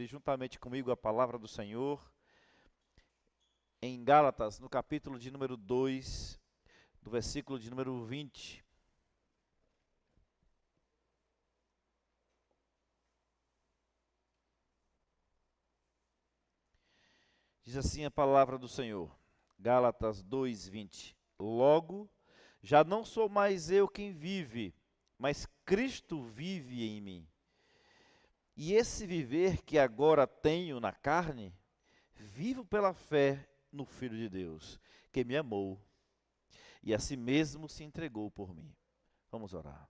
juntamente comigo a palavra do Senhor em Gálatas, no capítulo de número 2, do versículo de número 20. Diz assim a palavra do Senhor, Gálatas 2:20. Logo, já não sou mais eu quem vive, mas Cristo vive em mim. E esse viver que agora tenho na carne, vivo pela fé no Filho de Deus, que me amou e a si mesmo se entregou por mim. Vamos orar.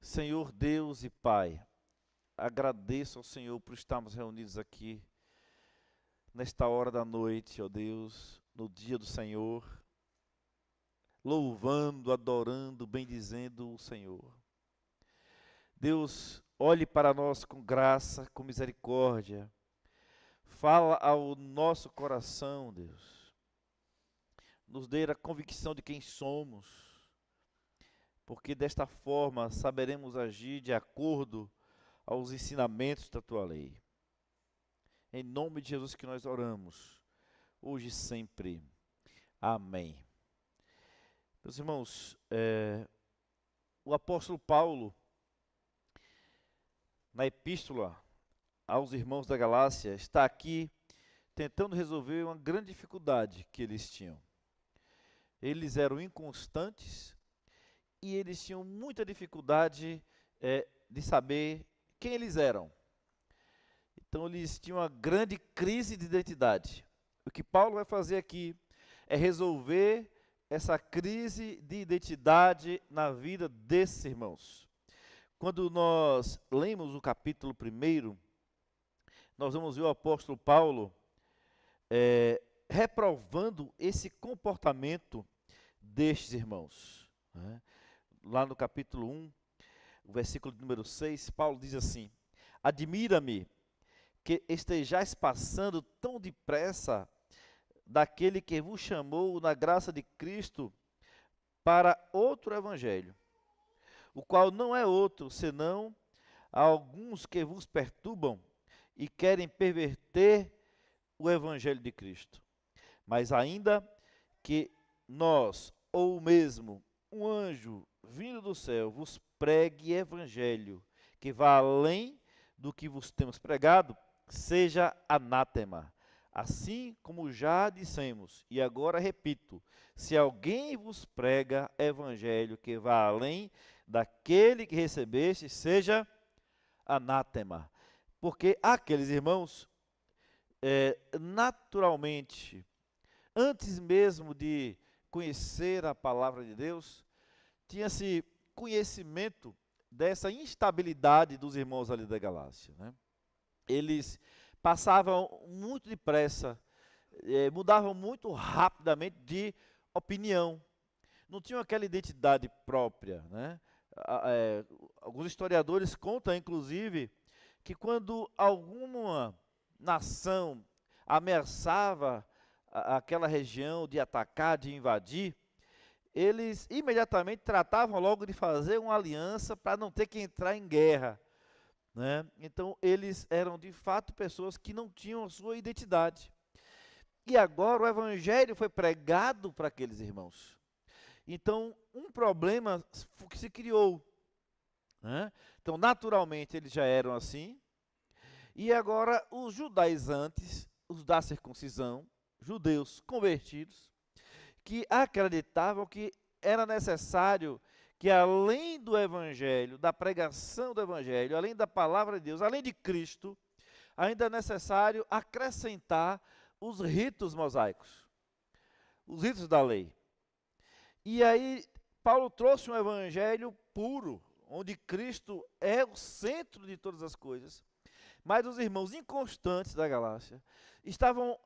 Senhor Deus e Pai, agradeço ao Senhor por estarmos reunidos aqui nesta hora da noite, ó Deus, no dia do Senhor, louvando, adorando, bendizendo o Senhor. Deus, olhe para nós com graça, com misericórdia. Fala ao nosso coração, Deus. Nos dê a convicção de quem somos, porque desta forma saberemos agir de acordo aos ensinamentos da Tua lei. Em nome de Jesus que nós oramos, hoje e sempre. Amém. Meus irmãos, o apóstolo Paulo, na epístola aos irmãos da Galácia, está aqui tentando resolver uma grande dificuldade que eles tinham. Eles eram inconstantes e eles tinham muita dificuldade de saber quem eles eram. Então eles tinham uma grande crise de identidade. O que Paulo vai fazer aqui é resolver essa crise de identidade na vida desses irmãos. Quando nós lemos o capítulo 1, nós vamos ver o apóstolo Paulo reprovando esse comportamento destes irmãos. Né? Lá no capítulo 1, o versículo número 6, Paulo diz assim: admira-me que estejais passando tão depressa daquele que vos chamou na graça de Cristo para outro evangelho, o qual não é outro, senão alguns que vos perturbam e querem perverter o evangelho de Cristo. Mas ainda que nós, ou mesmo um anjo vindo do céu, vos pregue evangelho que vá além do que vos temos pregado, seja anátema. Assim como já dissemos, e agora repito, se alguém vos prega evangelho que vá além daquele que recebeste, seja anátema. Porque aqueles irmãos, naturalmente, antes mesmo de conhecer a palavra de Deus, tinha-se conhecimento dessa instabilidade dos irmãos ali da Galácia, né? Eles passavam muito depressa, mudavam muito rapidamente de opinião, não tinham aquela identidade própria, né? Alguns historiadores contam, inclusive, que quando alguma nação ameaçava aquela região de atacar, de invadir, eles imediatamente tratavam logo de fazer uma aliança para não ter que entrar em guerra, né? Então eles eram de fato pessoas que não tinham a sua identidade. E agora o evangelho foi pregado para aqueles irmãos. Então um problema que se criou, né? Então naturalmente eles já eram assim. E agora os judaizantes, os da circuncisão, judeus convertidos, que acreditavam que era necessário que além do evangelho, da pregação do evangelho, além da palavra de Deus, além de Cristo, ainda é necessário acrescentar os ritos mosaicos, os ritos da lei. E aí Paulo trouxe um evangelho puro, onde Cristo é o centro de todas as coisas. Mas os irmãos inconstantes da Galácia estavam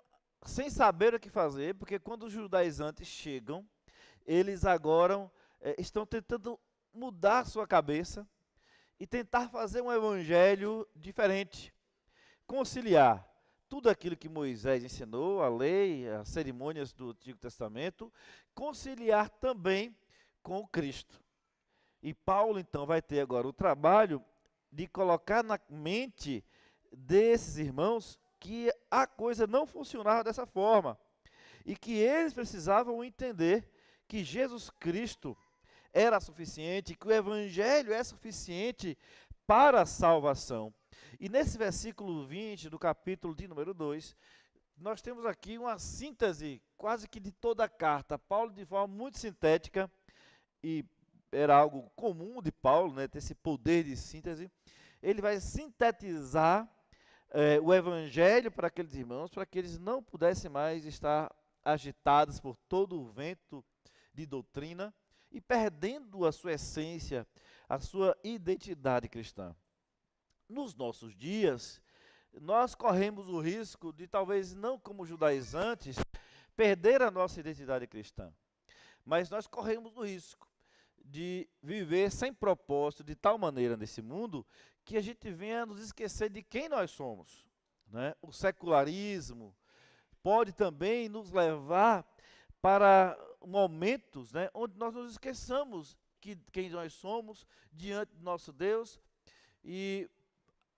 sem saber o que fazer, porque quando os judaizantes chegam, eles agora estão tentando mudar sua cabeça e tentar fazer um evangelho diferente, conciliar tudo aquilo que Moisés ensinou, a lei, as cerimônias do Antigo Testamento, conciliar também com Cristo. E Paulo então vai ter agora o trabalho de colocar na mente desses irmãos que a coisa não funcionava dessa forma e que eles precisavam entender que Jesus Cristo era suficiente, que o Evangelho é suficiente para a salvação. E nesse versículo 20 do capítulo de número 2, nós temos aqui uma síntese quase que de toda a carta. Paulo, de forma muito sintética, e era algo comum de Paulo, né, ter esse poder de síntese, ele vai sintetizar o Evangelho para aqueles irmãos, para que eles não pudessem mais estar agitados por todo o vento de doutrina e perdendo a sua essência, a sua identidade cristã. Nos nossos dias, nós corremos o risco de, talvez não como judaizantes, perder a nossa identidade cristã, mas nós corremos o risco de viver sem propósito de tal maneira nesse mundo que a gente venha nos esquecer de quem nós somos, né? O secularismo pode também nos levar para momentos, né, onde nós nos esqueçamos quem nós somos diante do nosso Deus. E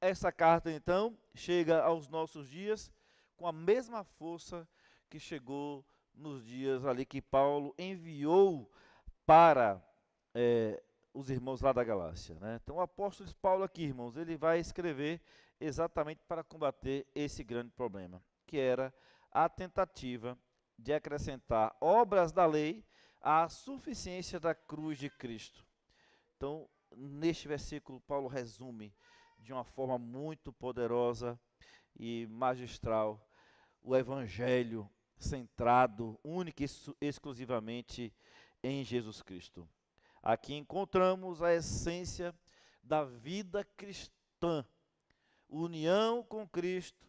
essa carta, então, chega aos nossos dias com a mesma força que chegou nos dias ali que Paulo enviou para os irmãos lá da Galácia, né? Então, o apóstolo Paulo aqui, irmãos, ele vai escrever exatamente para combater esse grande problema, que era a tentativa de acrescentar obras da lei à suficiência da cruz de Cristo. Então, neste versículo, Paulo resume de uma forma muito poderosa e magistral o Evangelho centrado única e exclusivamente em Jesus Cristo. Aqui encontramos a essência da vida cristã, união com Cristo,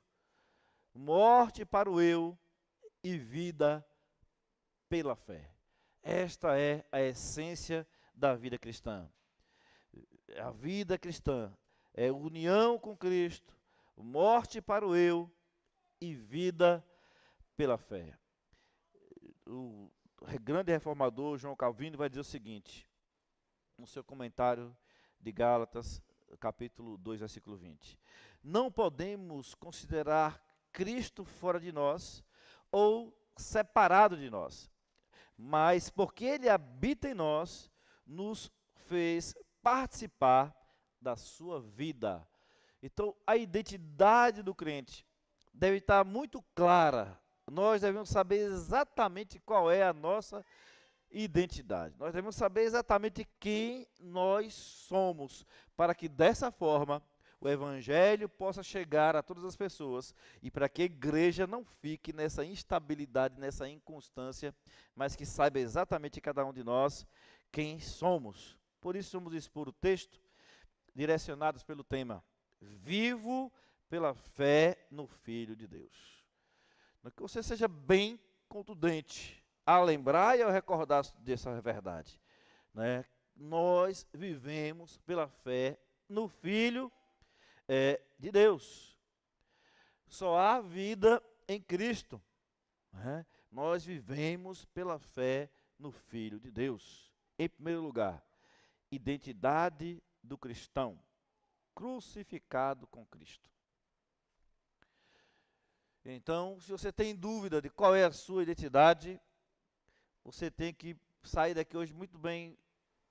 morte para o eu e vida pela fé. Esta é a essência da vida cristã. A vida cristã é união com Cristo, morte para o eu e vida pela fé. O grande reformador João Calvino vai dizer o seguinte, no seu comentário de Gálatas, capítulo 2, versículo 20. Não podemos considerar Cristo fora de nós ou separado de nós, mas porque Ele habita em nós, nos fez participar da sua vida. Então, a identidade do crente deve estar muito clara. Nós devemos saber exatamente qual é a nossa identidade. Nós devemos saber exatamente quem nós somos, para que dessa forma o Evangelho possa chegar a todas as pessoas e para que a igreja não fique nessa instabilidade, nessa inconstância, mas que saiba exatamente cada um de nós quem somos. Por isso vamos expor o texto direcionados pelo tema Vivo pela fé no Filho de Deus. Que você seja bem contundente a lembrar e a recordar dessa verdade, né? Nós vivemos pela fé no Filho de Deus. Só há vida em Cristo, né? Nós vivemos pela fé no Filho de Deus. Em primeiro lugar, identidade do cristão, crucificado com Cristo. Então, se você tem dúvida de qual é a sua identidade, você tem que sair daqui hoje muito bem,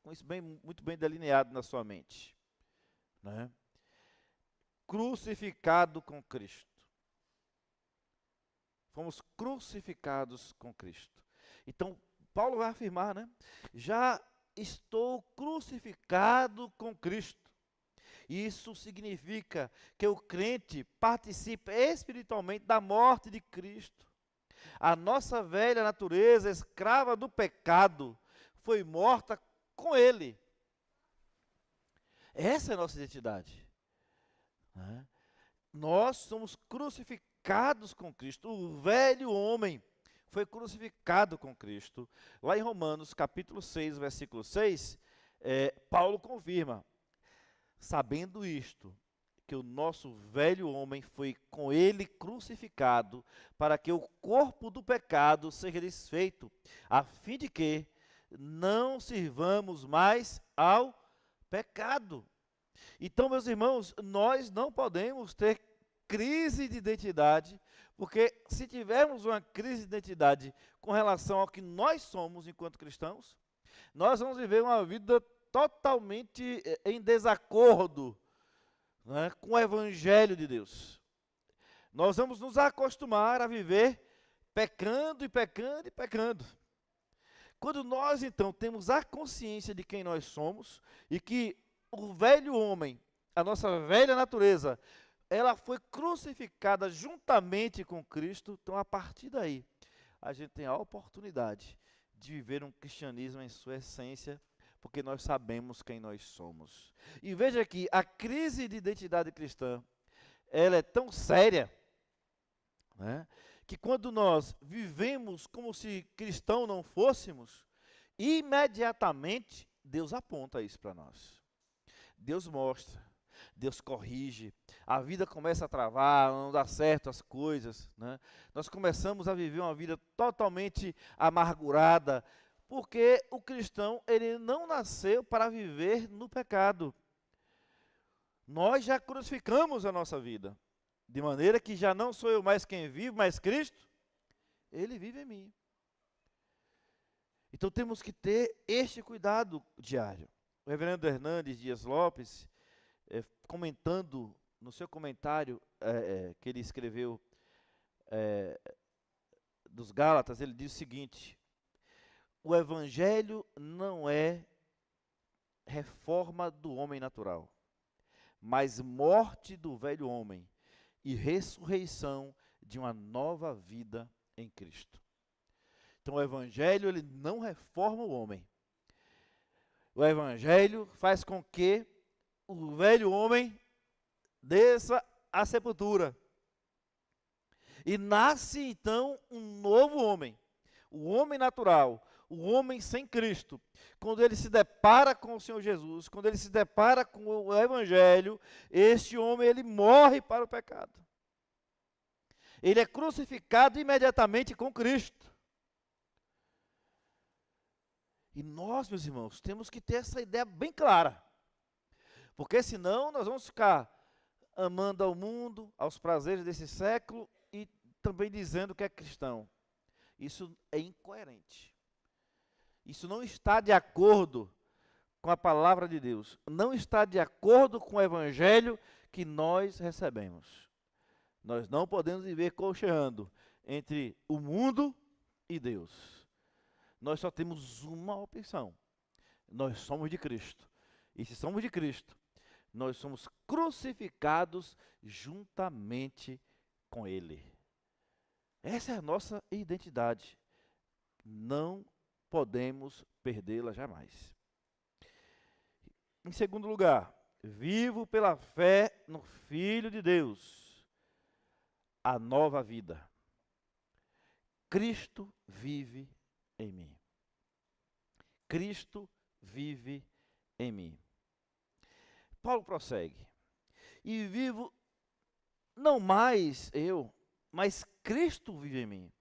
com isso muito bem delineado na sua mente, né? Crucificado com Cristo. Fomos crucificados com Cristo. Então, Paulo vai afirmar, né? Já estou crucificado com Cristo. Isso significa que o crente participa espiritualmente da morte de Cristo. A nossa velha natureza, escrava do pecado, foi morta com Ele. Essa é a nossa identidade, né? Nós somos crucificados com Cristo. O velho homem foi crucificado com Cristo. Lá em Romanos, capítulo 6, versículo 6, Paulo confirma, sabendo isto, que o nosso velho homem foi com ele crucificado, para que o corpo do pecado seja desfeito, a fim de que não sirvamos mais ao pecado. Então, meus irmãos, nós não podemos ter crise de identidade, porque se tivermos uma crise de identidade com relação ao que nós somos enquanto cristãos, nós vamos viver uma vida totalmente em desacordo, né, com o Evangelho de Deus. Nós vamos nos acostumar a viver pecando e pecando e pecando. Quando nós, então, temos a consciência de quem nós somos e que o velho homem, a nossa velha natureza, ela foi crucificada juntamente com Cristo, então, a partir daí, a gente tem a oportunidade de viver um cristianismo em sua essência, porque nós sabemos quem nós somos. E veja que a crise de identidade cristã, ela é tão séria, né, que quando nós vivemos como se cristão não fôssemos, imediatamente Deus aponta isso para nós. Deus mostra, Deus corrige, a vida começa a travar, não dá certo as coisas, né? Nós começamos a viver uma vida totalmente amargurada, porque o cristão, ele não nasceu para viver no pecado. Nós já crucificamos a nossa vida, de maneira que já não sou eu mais quem vive, mas Cristo, Ele vive em mim. Então temos que ter este cuidado diário. O reverendo Hernandes Dias Lopes, comentando no seu comentário que ele escreveu dos Gálatas, ele diz o seguinte: o Evangelho não é reforma do homem natural, mas morte do velho homem e ressurreição de uma nova vida em Cristo. Então o Evangelho, ele não reforma o homem. O Evangelho faz com que o velho homem desça à sepultura. E nasce então um novo homem, o homem natural, o homem sem Cristo. Quando ele se depara com o Senhor Jesus, quando ele se depara com o Evangelho, este homem, ele morre para o pecado. Ele é crucificado imediatamente com Cristo. E nós, meus irmãos, temos que ter essa ideia bem clara. Porque senão nós vamos ficar amando ao mundo, aos prazeres desse século e também dizendo que é cristão. Isso é incoerente. Isso não está de acordo com a palavra de Deus. Não está de acordo com o Evangelho que nós recebemos. Nós não podemos viver cocheando entre o mundo e Deus. Nós só temos uma opção. Nós somos de Cristo. E se somos de Cristo, nós somos crucificados juntamente com Ele. Essa é a nossa identidade. Não podemos perdê-la jamais. Em segundo lugar, vivo pela fé no Filho de Deus, a nova vida. Cristo vive em mim. Cristo vive em mim. Paulo prossegue: e vivo não mais eu, mas Cristo vive em mim.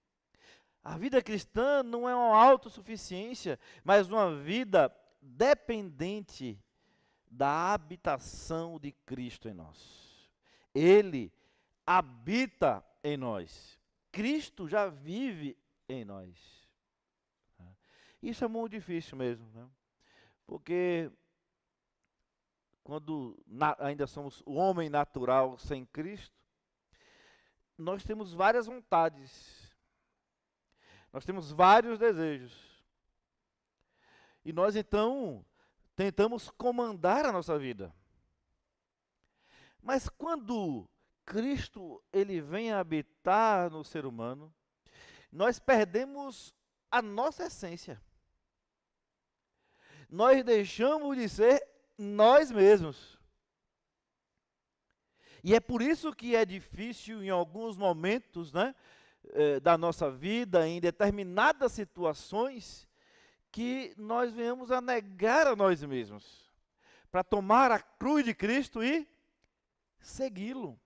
A vida cristã não é uma autossuficiência, mas uma vida dependente da habitação de Cristo em nós. Ele habita em nós. Cristo já vive em nós. Isso é muito difícil mesmo, né? Porque quando ainda somos o homem natural sem Cristo, nós temos várias vontades, nós temos vários desejos, e nós então tentamos comandar a nossa vida. Mas quando Cristo ele vem habitar no ser humano, nós perdemos a nossa essência. Nós deixamos de ser nós mesmos. E é por isso que é difícil em alguns momentos, né, da nossa vida, em determinadas situações, que nós venhamos a negar a nós mesmos, para tomar a cruz de Cristo e segui-lo.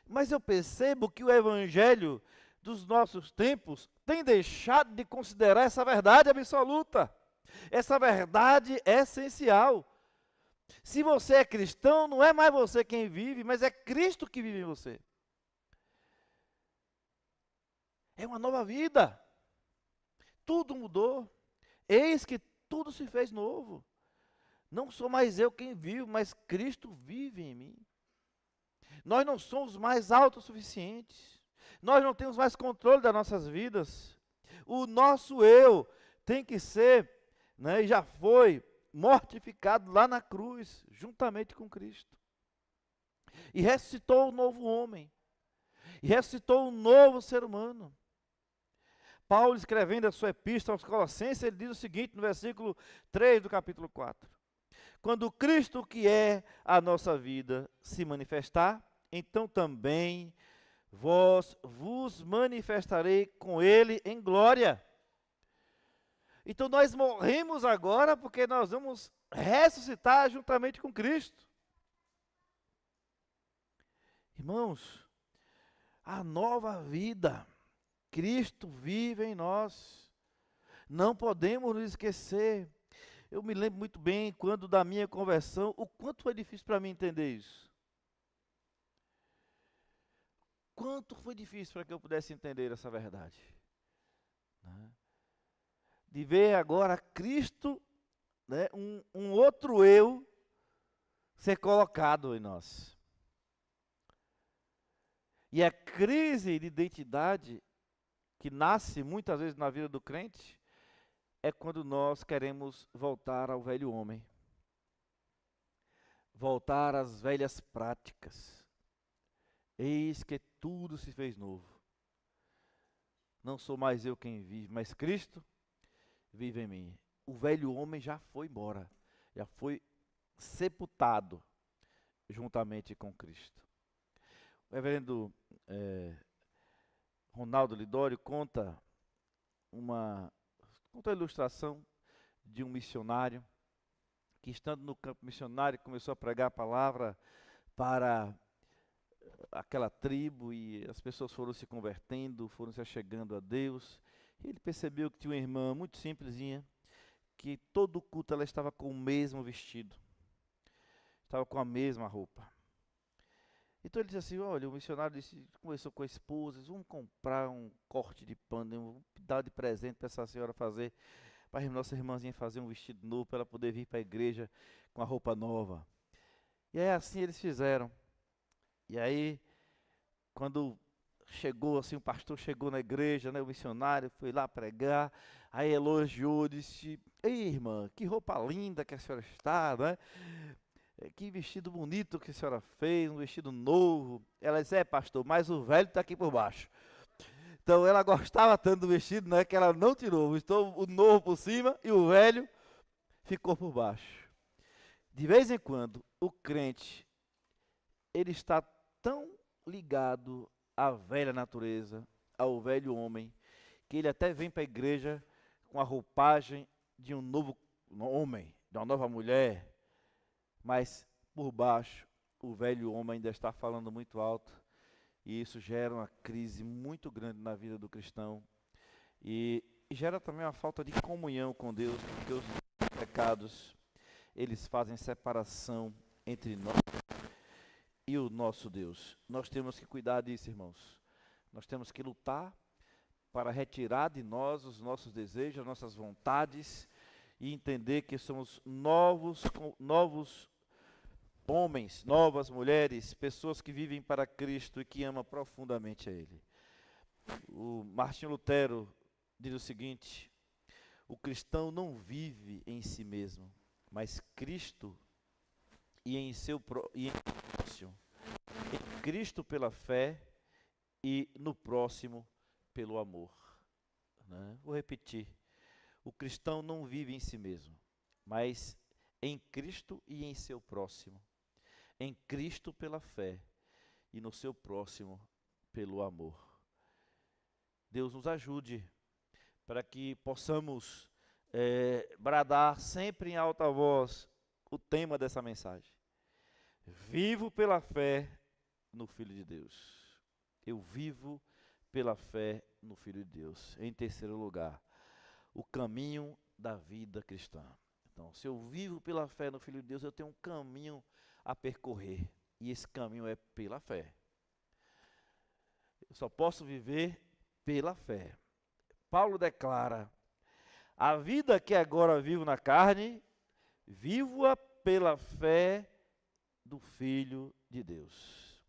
Mas eu percebo que o Evangelho dos nossos tempos tem deixado de considerar essa verdade absoluta. Essa verdade é essencial. Se você é cristão, não é mais você quem vive, mas é Cristo que vive em você. É uma nova vida. Tudo mudou. Eis que tudo se fez novo. Não sou mais eu quem vivo, mas Cristo vive em mim. Nós não somos mais autossuficientes. Nós não temos mais controle das nossas vidas. O nosso eu tem que ser, né, e já foi mortificado lá na cruz, juntamente com Cristo. E ressuscitou um novo homem. E ressuscitou um novo ser humano. Paulo, escrevendo a sua epístola aos Colossenses, ele diz o seguinte no versículo 3 do capítulo 4. Quando Cristo, que é a nossa vida, se manifestar, então também vós vos manifestarei com ele em glória. Então nós morremos agora porque nós vamos ressuscitar juntamente com Cristo. Irmãos, a nova vida, Cristo vive em nós. Não podemos nos esquecer. Eu me lembro muito bem, quando da minha conversão, o quanto foi difícil para mim entender isso. Quanto foi difícil para que eu pudesse entender essa verdade. Né? De ver agora Cristo, né, um outro eu, ser colocado em nós. E a crise de identidade, que nasce muitas vezes na vida do crente, é quando nós queremos voltar ao velho homem. Voltar às velhas práticas. Eis que tudo se fez novo. Não sou mais eu quem vive, mas Cristo vive em mim. O velho homem já foi embora. Já foi sepultado juntamente com Cristo. O reverendo Ronaldo Lidório conta uma ilustração de um missionário que, estando no campo missionário, começou a pregar a palavra para aquela tribo e as pessoas foram se convertendo, foram se achegando a Deus. E ele percebeu que tinha uma irmã muito simplesinha, que todo culto ela estava com o mesmo vestido, estava com a mesma roupa. Então ele disse assim, olha, o missionário conversou com a esposa, vamos comprar um corte de pano, vamos dar de presente para essa senhora fazer, para a nossa irmãzinha fazer um vestido novo, para ela poder vir para a igreja com a roupa nova. E aí assim eles fizeram. E aí, quando chegou assim, o pastor chegou na igreja, né, o missionário foi lá pregar, aí elogiou, disse, ei irmã, que roupa linda que a senhora está, né? Que vestido bonito que a senhora fez, um vestido novo. Ela disse, pastor, mas o velho está aqui por baixo. Então ela gostava tanto do vestido, né, que ela não tirou, estou o novo por cima e o velho ficou por baixo. De vez em quando, o crente, ele está tão ligado à velha natureza, ao velho homem, que ele até vem para a igreja com a roupagem de um novo homem, de uma nova mulher, mas por baixo o velho homem ainda está falando muito alto, e isso gera uma crise muito grande na vida do cristão, e gera também uma falta de comunhão com Deus, porque os pecados, eles fazem separação entre nós e o nosso Deus. Nós temos que cuidar disso, irmãos. Nós temos que lutar para retirar de nós os nossos desejos, as nossas vontades, e entender que somos novos homens, novas mulheres, pessoas que vivem para Cristo e que amam profundamente a Ele. O Martinho Lutero diz o seguinte, o cristão não vive em si mesmo, mas Cristo e em próximo. Em Cristo pela fé e no próximo pelo amor. Né? Vou repetir. O cristão não vive em si mesmo, mas em Cristo e em seu próximo. Em Cristo pela fé e no seu próximo pelo amor. Deus nos ajude para que possamos bradar sempre em alta voz o tema dessa mensagem. Vivo pela fé no Filho de Deus. Eu vivo pela fé no Filho de Deus. Em terceiro lugar, o caminho da vida cristã. Então, se eu vivo pela fé no Filho de Deus, eu tenho um caminho a percorrer. E esse caminho é pela fé. Eu só posso viver pela fé. Paulo declara: a vida que agora vivo na carne, vivo-a pela fé do Filho de Deus.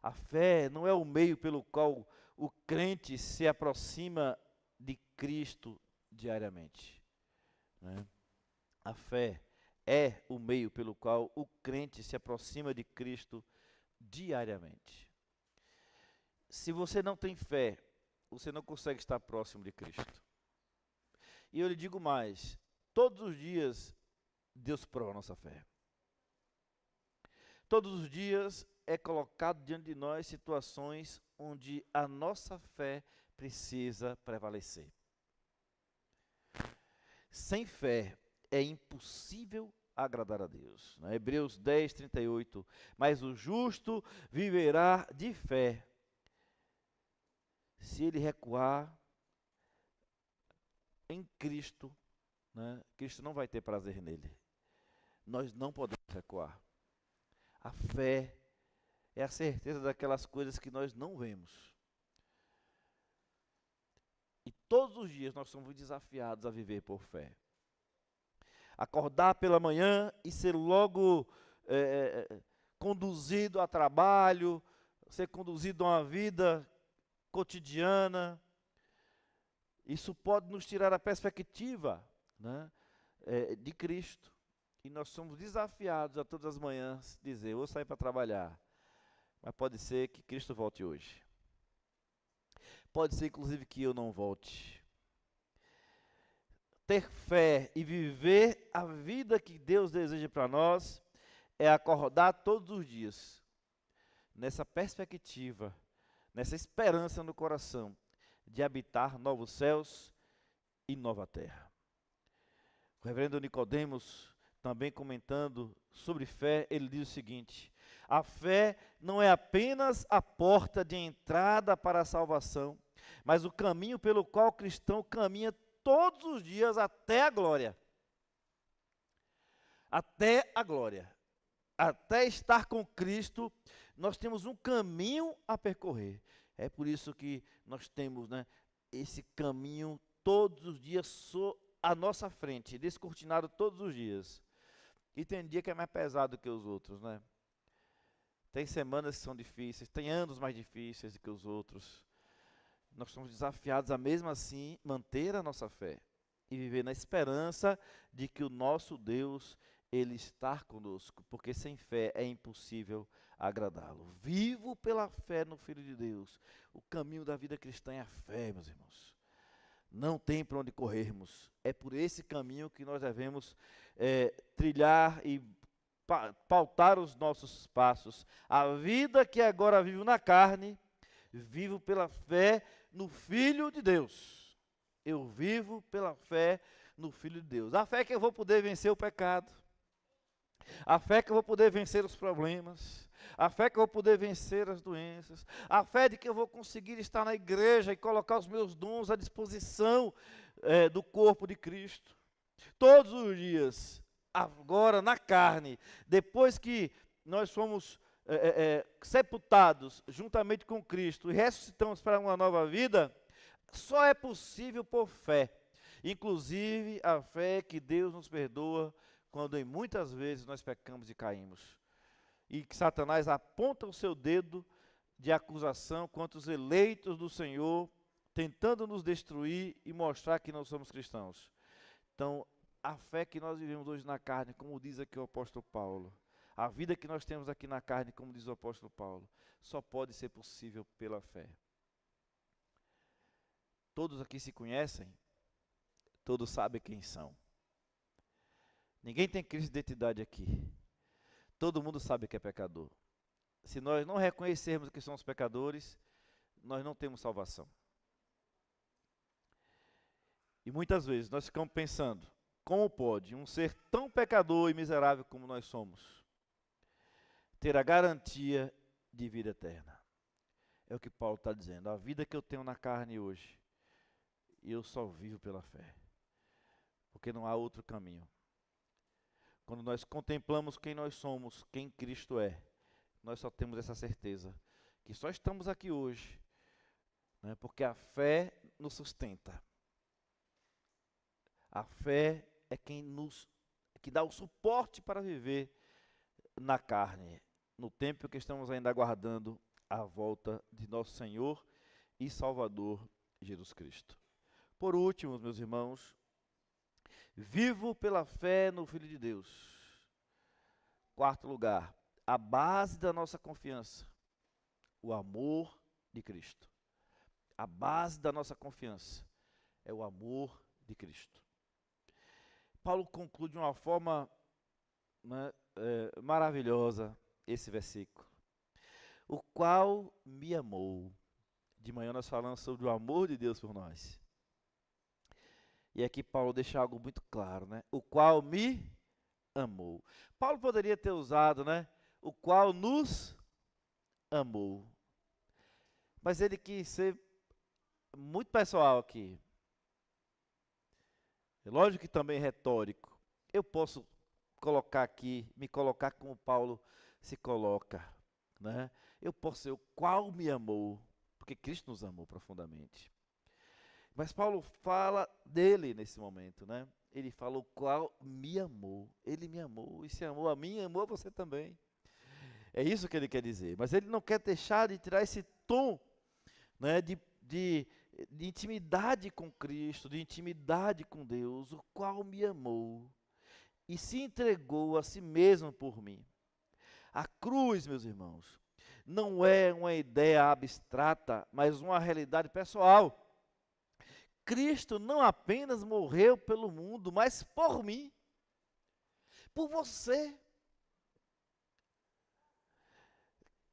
A fé não é o meio pelo qual o crente se aproxima de Cristo diariamente, né? A fé é o meio pelo qual o crente se aproxima de Cristo diariamente. Se você não tem fé, você não consegue estar próximo de Cristo. E eu lhe digo mais, todos os dias Deus prova a nossa fé. Todos os dias é colocado diante de nós situações onde a nossa fé precisa prevalecer. Sem fé é impossível agradar a Deus. Na Hebreus 10, 38, mas o justo viverá de fé. Se ele recuar em Cristo, né, Cristo não vai ter prazer nele. Nós não podemos recuar. A fé é a certeza daquelas coisas que nós não vemos. E todos os dias nós somos desafiados a viver por fé. Acordar pela manhã e ser logo conduzido a trabalho, ser conduzido a uma vida cotidiana. Isso pode nos tirar a perspectiva, né, de Cristo. E nós somos desafiados a todas as manhãs dizer: eu vou sair para trabalhar, mas pode ser que Cristo volte hoje. Pode ser inclusive que eu não volte. Ter fé e viver a vida que Deus deseja para nós é acordar todos os dias nessa perspectiva, nessa esperança no coração de habitar novos céus e nova terra. O reverendo Nicodemos, também comentando sobre fé, ele diz o seguinte: a fé não é apenas a porta de entrada para a salvação, mas o caminho pelo qual o cristão caminha todos os dias até a glória. Até a glória. Até estar com Cristo, nós temos um caminho a percorrer. É por isso que nós temos, né, esse caminho todos os dias à nossa frente, descortinado todos os dias. E tem dia que é mais pesado que os outros, né? Tem semanas que são difíceis, tem anos mais difíceis do que os outros. Nós somos desafiados a, mesmo assim, manter a nossa fé e viver na esperança de que o nosso Deus, Ele está conosco, porque sem fé é impossível agradá-lo. Vivo pela fé no Filho de Deus. O caminho da vida cristã é a fé, meus irmãos. Não tem para onde corrermos. É por esse caminho que nós devemos trilhar e pautar os nossos passos. A vida que agora vivo na carne, vivo pela fé no Filho de Deus. Eu vivo pela fé no Filho de Deus. A fé que eu vou poder vencer o pecado. A fé que eu vou poder vencer os problemas. A fé que eu vou poder vencer as doenças. A fé de que eu vou conseguir estar na igreja e colocar os meus dons à disposição do corpo de Cristo. Todos os dias, agora na carne, depois que nós fomos sepultados juntamente com Cristo e ressuscitamos para uma nova vida, só é possível por fé. Inclusive a fé que Deus nos perdoa quando em muitas vezes nós pecamos e caímos. E que Satanás aponta o seu dedo de acusação contra os eleitos do Senhor, tentando nos destruir e mostrar que não somos cristãos. Então, a fé que nós vivemos hoje na carne, como diz aqui o apóstolo Paulo, a vida que nós temos aqui na carne, como diz o apóstolo Paulo, só pode ser possível pela fé. Todos aqui se conhecem, todos sabem quem são. Ninguém tem crise de identidade aqui. Todo mundo sabe que é pecador. Se nós não reconhecermos que somos pecadores, nós não temos salvação. E muitas vezes nós ficamos pensando, como pode um ser tão pecador e miserável como nós somos ter a garantia de vida eterna? É o que Paulo está dizendo. A vida que eu tenho na carne hoje, eu só vivo pela fé. Porque não há outro caminho. Quando nós contemplamos quem nós somos, quem Cristo é, nós só temos essa certeza, que só estamos aqui hoje né? Porque a fé nos sustenta. A fé é que dá o suporte para viver na carne, no tempo que estamos ainda aguardando a volta de nosso Senhor e Salvador Jesus Cristo. Por último, meus irmãos, vivo pela fé no Filho de Deus. Quarto lugar, a base da nossa confiança, o amor de Cristo. A base da nossa confiança é o amor de Cristo. Paulo conclui de uma forma, né, maravilhosa esse versículo. O qual me amou. De manhã nós falamos sobre o amor de Deus por nós. E aqui Paulo deixa algo muito claro, né? O qual me amou. Paulo poderia ter usado, né? O qual nos amou. Mas ele quis ser muito pessoal aqui. É lógico que também retórico. Eu posso colocar aqui, me colocar como Paulo se coloca, né? Eu posso ser o qual me amou, porque Cristo nos amou profundamente. Mas Paulo fala dele nesse momento, né? Ele fala o qual me amou. Ele me amou, e se amou a mim, amou a você também. É isso que ele quer dizer. Mas ele não quer deixar de tirar esse tom, né, de intimidade com Cristo, de intimidade com Deus, o qual me amou e se entregou a si mesmo por mim. A cruz, meus irmãos, não é uma ideia abstrata, mas uma realidade pessoal. Cristo não apenas morreu pelo mundo, mas por mim, por você.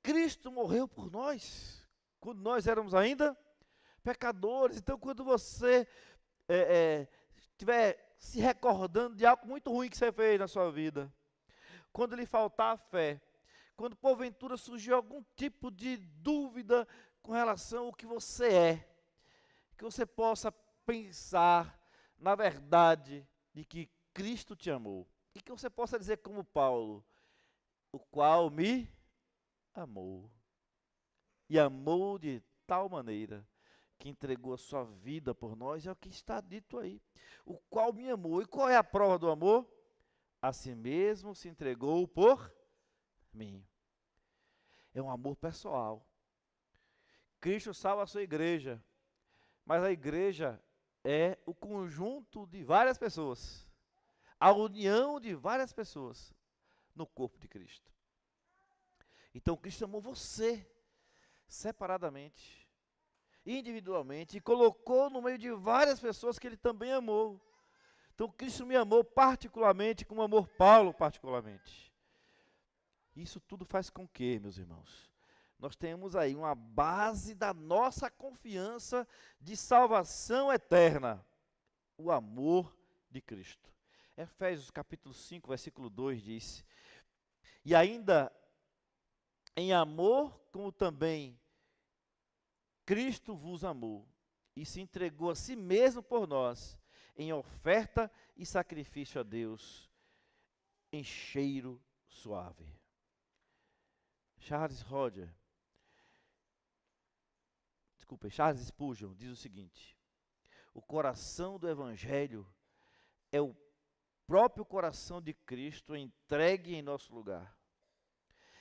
Cristo morreu por nós, quando nós éramos ainda pecadores. Então, quando você estiver se recordando de algo muito ruim que você fez na sua vida, quando lhe faltar a fé, quando porventura surgir algum tipo de dúvida com relação ao que você é, que você possa pensar na verdade de que Cristo te amou, e que você possa dizer como Paulo, o qual me amou, e amou de tal maneira que entregou a sua vida por nós, é o que está dito aí, o qual me amou. E qual é a prova do amor? A si mesmo se entregou por mim. É um amor pessoal. Cristo salva a sua igreja, mas a igreja é o conjunto de várias pessoas, a união de várias pessoas no corpo de Cristo. Então Cristo amou você separadamente, individualmente, e colocou no meio de várias pessoas que ele também amou. Então Cristo me amou particularmente, como amou Paulo particularmente. Isso tudo faz com que, meus irmãos, nós temos aí uma base da nossa confiança de salvação eterna, o amor de Cristo. Efésios capítulo 5, versículo 2 diz: e ainda em amor, como também Cristo vos amou, e se entregou a si mesmo por nós, em oferta e sacrifício a Deus, em cheiro suave. Charles Spurgeon diz o seguinte: o coração do Evangelho é o próprio coração de Cristo entregue em nosso lugar.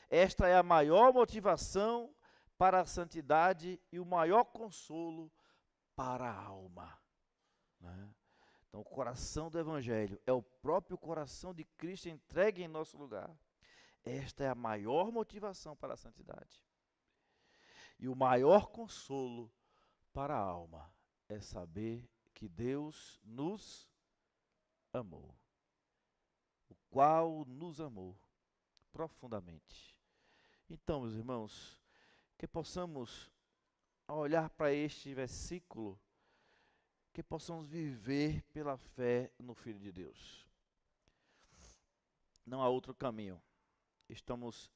Esta é a maior motivação para a santidade e o maior consolo para a alma, né? Então, o coração do Evangelho é o próprio coração de Cristo entregue em nosso lugar. Esta é a maior motivação para a santidade. E o maior consolo para a alma é saber que Deus nos amou, o qual nos amou profundamente. Então, meus irmãos, que possamos olhar para este versículo, que possamos viver pela fé no Filho de Deus. Não há outro caminho. Estamos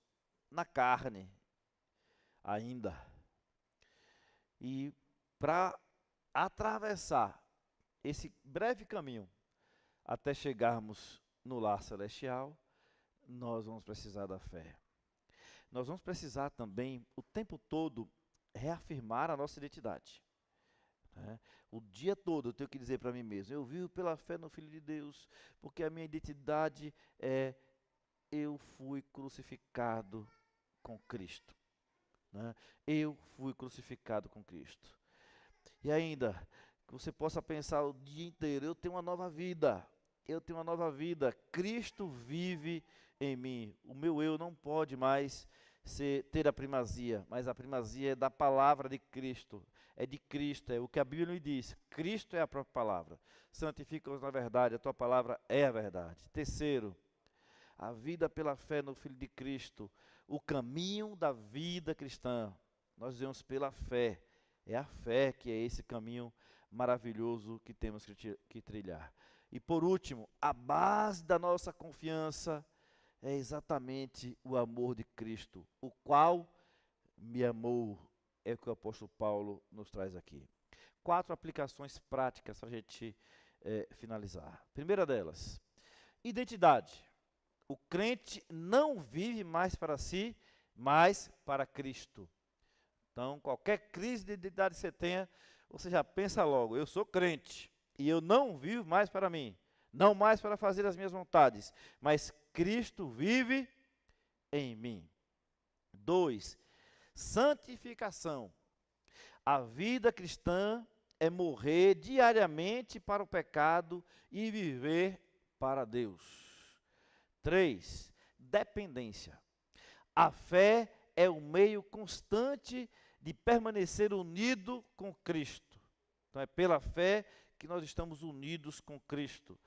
na carne ainda. E para atravessar esse breve caminho até chegarmos no lar celestial, nós vamos precisar da fé. Nós vamos precisar também o tempo todo reafirmar a nossa identidade. Né? O dia todo eu tenho que dizer para mim mesmo, eu vivo pela fé no Filho de Deus, porque a minha identidade é eu fui crucificado com Cristo. Né? Eu fui crucificado com Cristo. E ainda, que você possa pensar o dia inteiro, eu tenho uma nova vida. Eu tenho uma nova vida. Cristo vive em mim. O meu eu não pode mais ter a primazia, mas a primazia é da palavra de Cristo. É de Cristo, é o que a Bíblia me diz. Cristo é a própria palavra. Santifica-os na verdade, a tua palavra é a verdade. Terceiro, a vida pela fé no Filho de Cristo, o caminho da vida cristã. Nós vemos pela fé. É a fé que é esse caminho maravilhoso que temos que trilhar. E por último, a base da nossa confiança é exatamente o amor de Cristo, o qual me amou, é o que o apóstolo Paulo nos traz aqui. 4 aplicações práticas para a gente finalizar. Primeira delas, identidade. O crente não vive mais para si, mas para Cristo. Então, qualquer crise de identidade que você tenha, você já pensa logo, eu sou crente e eu não vivo mais para mim, não mais para fazer as minhas vontades, mas Cristo vive em mim. 2, santificação. A vida cristã é morrer diariamente para o pecado e viver para Deus. 3, dependência. A fé é o meio constante de permanecer unido com Cristo. Então é pela fé que nós estamos unidos com Cristo.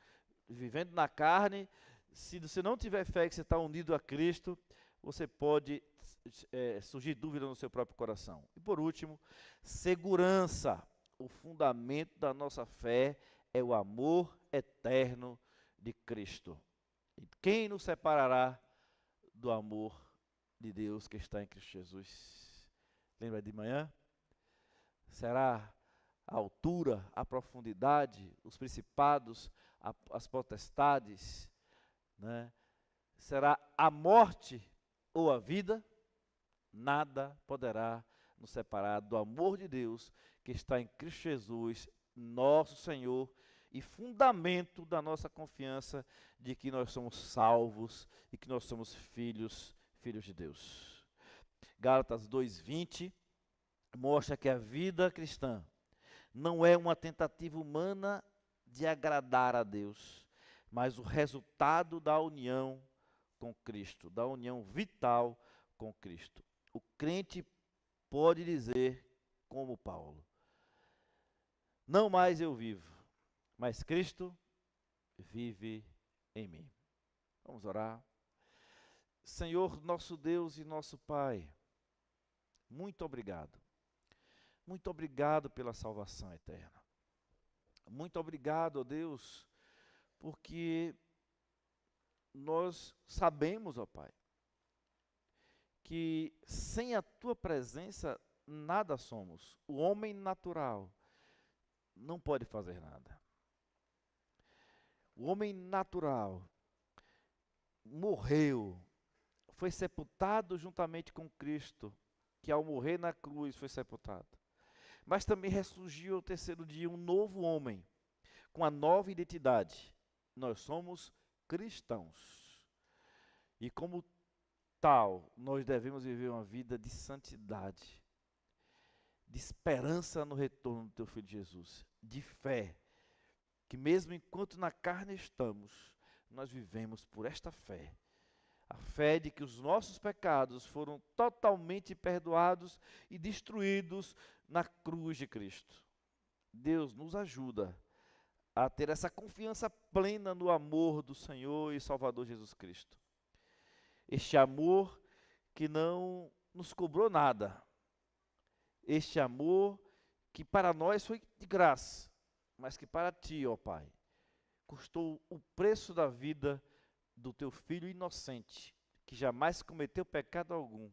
Vivendo na carne, se você não tiver fé que você está unido a Cristo, você pode surgir dúvida no seu próprio coração. E por último, segurança. O fundamento da nossa fé é o amor eterno de Cristo. E quem nos separará do amor de Deus que está em Cristo Jesus? Lembra de manhã? Será a altura, a profundidade, os principados, as potestades, né? Será a morte ou a vida? Nada poderá nos separar do amor de Deus que está em Cristo Jesus, nosso Senhor, e fundamento da nossa confiança de que nós somos salvos e que nós somos filhos de Deus. Gálatas 2:20 mostra que a vida cristã não é uma tentativa humana de agradar a Deus, mas o resultado da união com Cristo, da união vital com Cristo. O crente pode dizer, como Paulo, não mais eu vivo, mas Cristo vive em mim. Vamos orar. Senhor, nosso Deus e nosso Pai, muito obrigado. Muito obrigado pela salvação eterna. Muito obrigado, ó Deus, porque nós sabemos, ó Pai, que sem a Tua presença nada somos. O homem natural não pode fazer nada. O homem natural morreu, foi sepultado juntamente com Cristo, que ao morrer na cruz foi sepultado. Mas também ressurgiu ao terceiro dia um novo homem, com a nova identidade. Nós somos cristãos. E como tal, nós devemos viver uma vida de santidade, de esperança no retorno do Teu Filho Jesus, de fé, que mesmo enquanto na carne estamos, nós vivemos por esta fé. A fé de que os nossos pecados foram totalmente perdoados e destruídos na cruz de Cristo. Deus nos ajuda a ter essa confiança plena no amor do Senhor e Salvador Jesus Cristo. Este amor que não nos cobrou nada. Este amor que para nós foi de graça, mas que para ti, ó Pai, custou o preço da vida do teu filho inocente, que jamais cometeu pecado algum,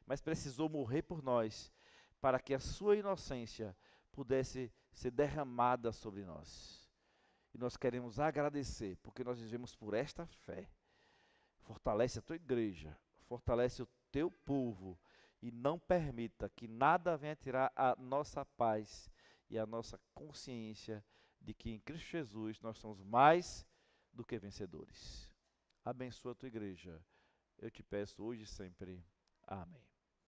mas precisou morrer por nós, para que a sua inocência pudesse ser derramada sobre nós. E nós queremos agradecer, porque nós vivemos por esta fé. Fortalece a tua igreja, fortalece o teu povo, e não permita que nada venha tirar a nossa paz e a nossa consciência de que em Cristo Jesus nós somos mais do que vencedores. Abençoa a tua igreja. Eu te peço hoje e sempre. Amém.